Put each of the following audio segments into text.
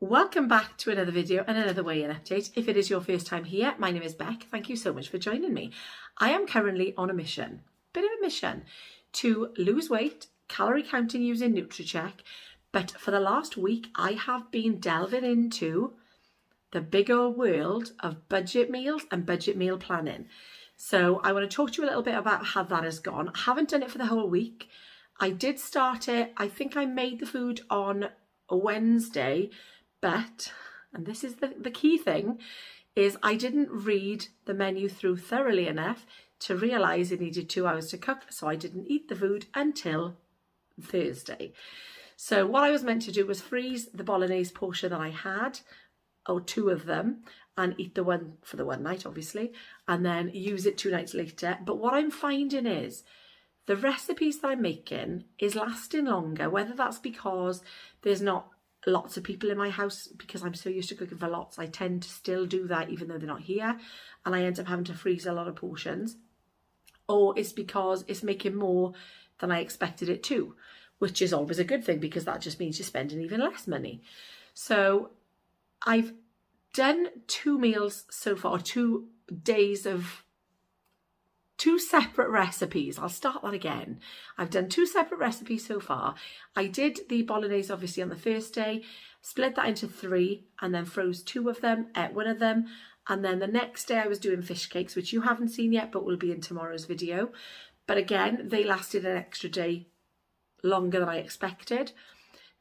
Welcome back to another video and another weigh-in update. If it is your first time here, my name is Beck. Thank you so much for joining me. I am currently on a mission, to lose weight, calorie counting using NutriCheck. But for the last week, I have been delving into the big old world of budget meals and budget meal planning. So I want to talk to you a little bit about how that has gone. I haven't done it for the whole week. I did start it. I think I made the food on a Wednesday. But, and this is the key thing, is I didn't read the menu through thoroughly enough to realise it needed 2 hours to cook, so I didn't eat the food until Thursday. So what I was meant to do was freeze the bolognese portion that I had, or 2 of them, and eat the one for the one night, obviously, and then use it 2 nights later. But what I'm finding is the recipes that I'm making is lasting longer, whether that's because there's not lots of people in my house, because I'm so used to cooking for lots. I tend to still do that even though they're not here, and I end up having to freeze a lot of portions, or it's because it's making more than I expected it to, which is always a good thing because that just means you're spending even less money. So I've done 2 meals so far, 2 days of 2 separate recipes. I'll start that again. I've done 2 separate recipes so far. I did the bolognese obviously on the first day, split that into 3 and then froze 2 of them, ate 1 of them. And then the next day I was doing fish cakes, which you haven't seen yet, but will be in tomorrow's video. But again, they lasted an extra day longer than I expected.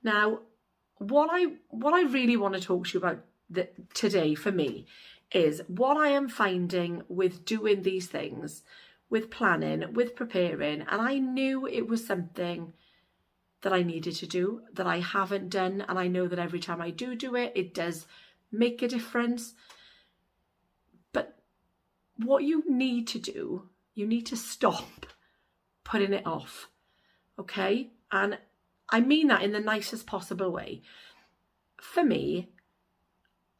Now, what I really want to talk to you about today for me is what I am finding with doing these things, with planning, with preparing. And I knew it was something that I needed to do that I haven't done. And I know that every time I do it, it does make a difference. But what you need to do, you need to stop putting it off. Okay? And I mean that in the nicest possible way. For me,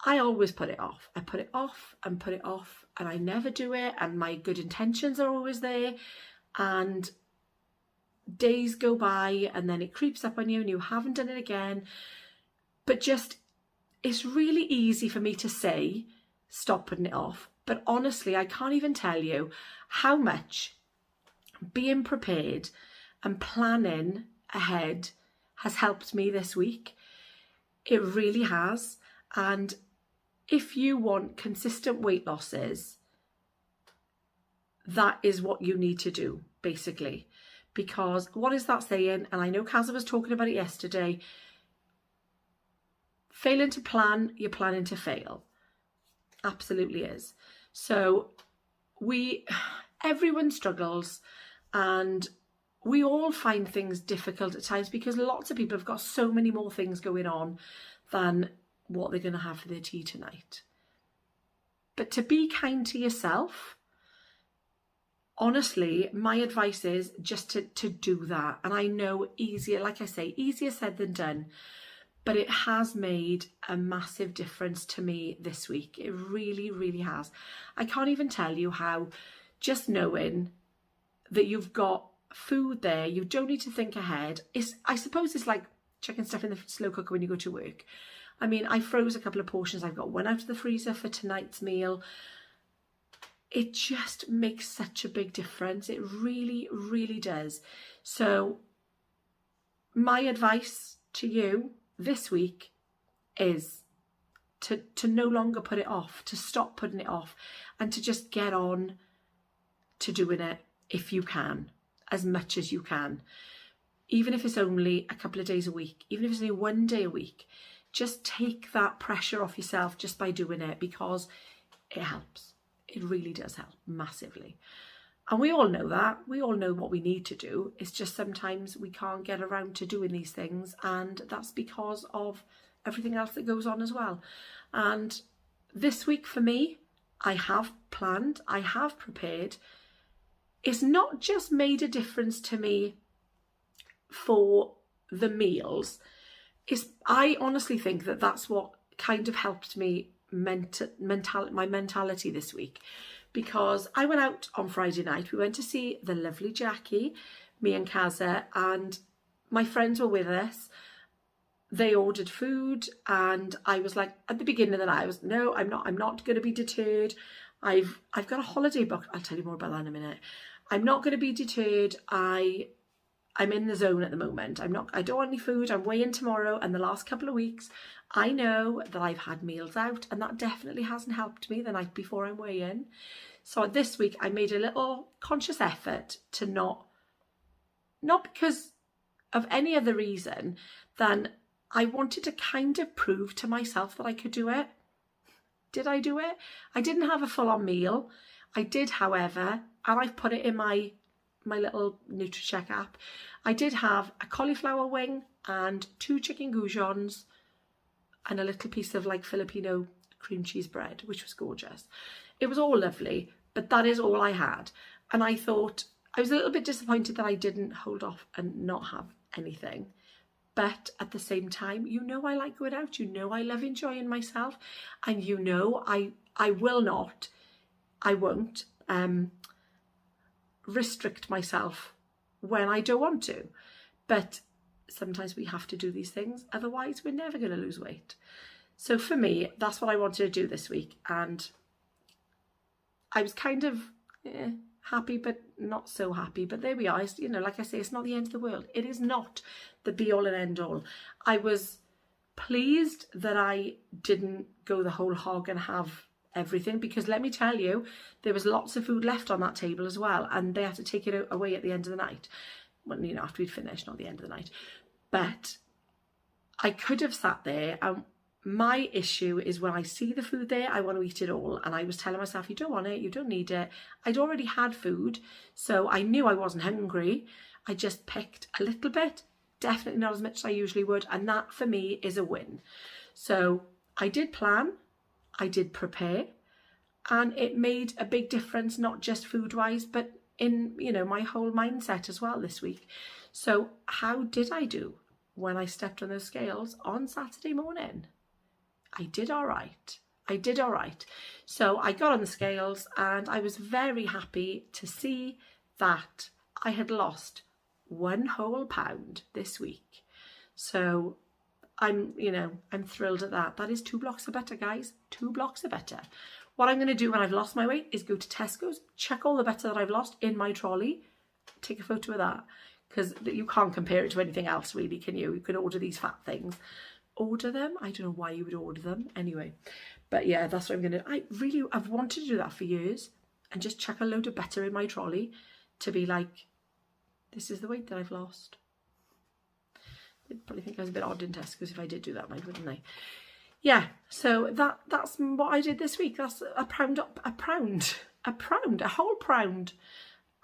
I always put it off. I put it off and put it off, and I never do it, and my good intentions are always there, and days go by and then it creeps up on you and you haven't done it again. But just, it's really easy for me to say, stop putting it off. But honestly, I can't even tell you how much being prepared and planning ahead has helped me this week. It really has. And if you want consistent weight losses, that is what you need to do, basically. Because what is that saying? And I know Kaza was talking about it yesterday. Failing to plan, you're planning to fail. Absolutely is. So everyone struggles, and we all find things difficult at times because lots of people have got so many more things going on than what they're going to have for their tea tonight. But to be kind to yourself, honestly, my advice is just to do that. And I know easier, like I say, easier said than done, but it has made a massive difference to me this week. It really, really has. I can't even tell you how just knowing that you've got food there, you don't need to think ahead. I suppose it's like chucking stuff in the slow cooker when you go to work. I mean, I froze a couple of portions. I've got 1 out of the freezer for tonight's meal. It just makes such a big difference. It really, really does. So my advice to you this week is to no longer put it off, to stop putting it off, and to just get on to doing it if you can, as much as you can. Even if it's only a couple of days a week, even if it's only 1 day a week, just take that pressure off yourself just by doing it, because it helps. It really does help massively. And we all know that. We all know what we need to do. It's just sometimes we can't get around to doing these things, and that's because of everything else that goes on as well. And this week for me, I have planned, I have prepared. It's not just made a difference to me for the meals. I honestly think that that's what kind of helped me my mentality this week, because I went out on Friday night. We went to see the lovely Jackie, me and Kaza, and my friends were with us. they ordered food, and I was like, at the beginning of the night, I was, no, I'm not going to be deterred. I've got a holiday booked. I'll tell you more about that in a minute. I'm not going to be deterred. I'm in the zone at the moment. I don't want any food. I'm weighing tomorrow, and the last couple of weeks, I know that I've had meals out, and that definitely hasn't helped me the night before I'm weighing. So this week I made a little conscious effort to not because of any other reason than I wanted to kind of prove to myself that I could do it. Did I do it? I didn't have a full-on meal. I did, however, and I've put it in my little NutriCheck app. I did have a cauliflower wing and 2 chicken goujons and a little piece of like Filipino cream cheese bread, which was gorgeous. It was all lovely, but that is all I had. And I thought, I was a little bit disappointed that I didn't hold off and not have anything. But at the same time, you know I like going out. You know I love enjoying myself. And you know I won't restrict myself when I don't want to. But sometimes we have to do these things. Otherwise, we're never going to lose weight. So for me, that's what I wanted to do this week. And I was kind of happy, but not so happy. But there we are. You know, like I say, it's not the end of the world. It is not the be all and end all. I was pleased that I didn't go the whole hog and have everything, because let me tell you, there was lots of food left on that table as well, and they had to take it away at the end of the night. Well, you know, after we'd finished, not the end of the night. But I could have sat there, and my issue is when I see the food there, I want to eat it all. And I was telling myself, you don't want it, you don't need it. I'd already had food, so I knew I wasn't hungry. I just picked a little bit, definitely not as much as I usually would, and that for me is a win. So I did plan, I did prepare, and it made a big difference, not just food-wise, but in, you know, my whole mindset as well this week. So how did I do when I stepped on those scales on Saturday morning? I did all right. I did all right. So I got on the scales, and I was very happy to see that I had lost 1 whole pound this week. So I'm thrilled at that. That is 2 blocks of butter, guys. 2 blocks of butter. What I'm going to do when I've lost my weight is go to Tesco's, chuck all the butter that I've lost in my trolley, take a photo of that, because you can't compare it to anything else, really, can you? You can order these fat things. Order them. I don't know why you would order them. Anyway, but yeah, that's what I'm going to... I've wanted to do that for years, and just chuck a load of butter in my trolley to be like, this is the weight that I've lost. They'd probably think I was a bit odd in Tesco's if I did do that, wouldn't they? Yeah, so that's what I did this week. That's a whole pound. I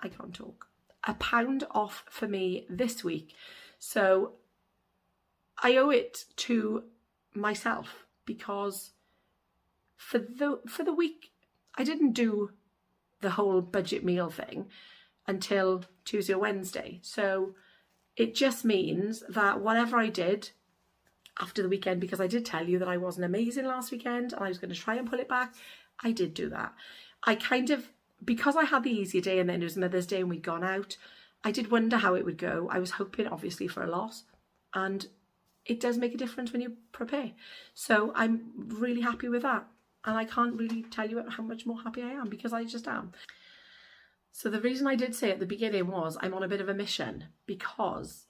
can't talk. A pound off for me this week. So I owe it to myself, because for the week I didn't do the whole budget meal thing until Tuesday or Wednesday. So it just means that whatever I did after the weekend, because I did tell you that I wasn't amazing last weekend and I was going to try and pull it back, I did do that. I kind of, because I had the easier day and then it was Mother's Day and we'd gone out, I did wonder how it would go. I was hoping, obviously, for a loss, and it does make a difference when you prepare. So I'm really happy with that. And I can't really tell you how much more happy I am, because I just am. So the reason I did say at the beginning was I'm on a bit of a mission, because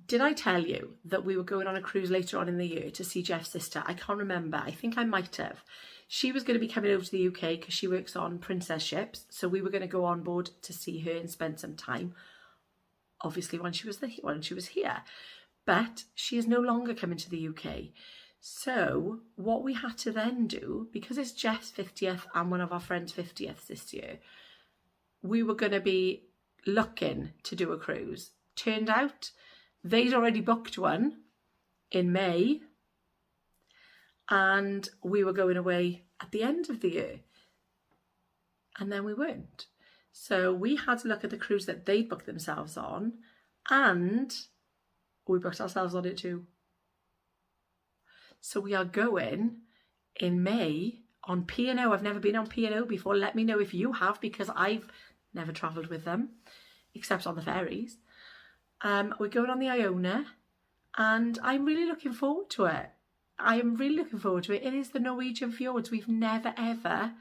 did I tell you that we were going on a cruise later on in the year to see Jeff's sister? I can't remember. I think I might have. She was going to be coming over to the UK because she works on princess ships. So we were going to go on board to see her and spend some time, obviously, when she was here. But she is no longer coming to the UK. So what we had to then do, because it's Jeff's 50th and one of our friends' 50th this year, we were going to be looking to do a cruise. Turned out they'd already booked one in May, and we were going away at the end of the year. And then we weren't. So we had to look at the cruise that they'd booked themselves on, and we booked ourselves on it too. So we are going in May on P&O. I've never been on P&O before. Let me know if you have, because I've never travelled with them, except on the ferries. We're going on the Iona, and I'm really looking forward to it. I am really looking forward to it. It is the Norwegian fjords. We've never ever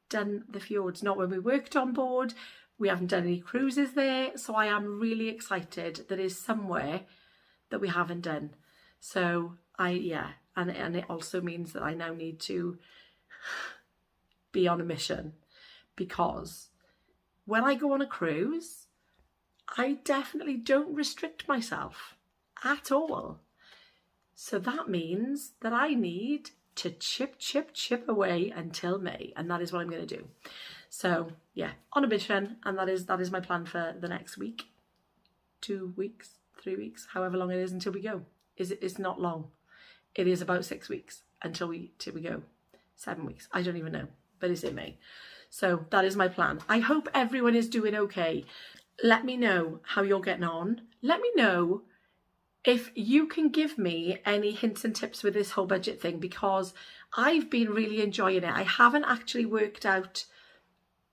done the fjords, not when we worked on board. We haven't done any cruises there, so I am really excited. That is somewhere that we haven't done. So and it also means that I now need to be on a mission, because when I go on a cruise, I definitely don't restrict myself at all. So that means that I need to chip away until May, and that is what I'm going to do. So yeah, on a mission, and that is my plan for the next week, 2 weeks, 3 weeks, however long it is until we go. It's not long. It is about 6 weeks until we go. 7 weeks, I don't even know, but it's in May. So that is my plan. I hope everyone is doing okay. Let me know how you're getting on. Let me know if you can give me any hints and tips with this whole budget thing, because I've been really enjoying it. I haven't actually worked out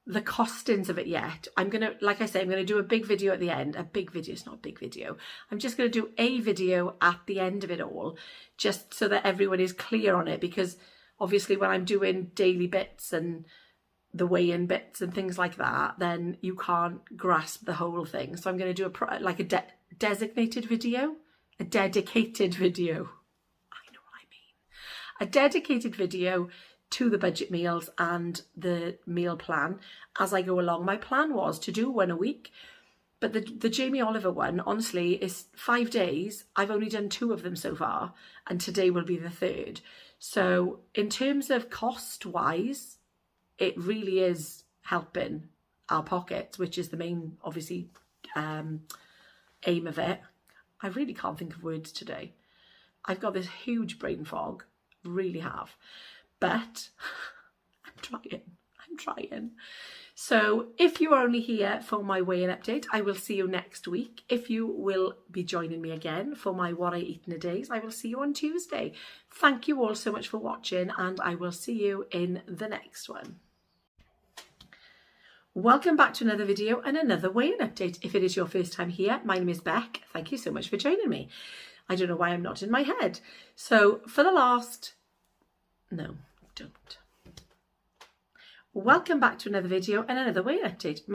the costings of it yet. I'm going to, like I say, I'm going to do a big video at the end. A big video, it's not a big video. I'm just going to do a video at the end of it all, just so that everyone is clear on it, because obviously when I'm doing daily bits and the weigh-in bits and things like that, then you can't grasp the whole thing. So I'm going to do a designated video. A dedicated video. I know what I mean. A dedicated video to the budget meals and the meal plan as I go along. My plan was to do one a week, but the Jamie Oliver one, honestly, is 5 days. I've only done 2 of them so far, and today will be the 3rd. So in terms of cost-wise, it really is helping our pockets, which is the main, obviously, aim of it. I really can't think of words today. I've got this huge brain fog, really have. But I'm trying. So if you are only here for my weigh-in update, I will see you next week. If you will be joining me again for my What I Eat in a Days, I will see you on Tuesday. Thank you all so much for watching, and I will see you in the next one. Welcome back to another video and another weigh-in update. If it is your first time here, my name is Beck. Thank you so much for joining me. I don't know why I'm not in my head. So for the last... No, don't. Welcome back to another video and another weigh-in update.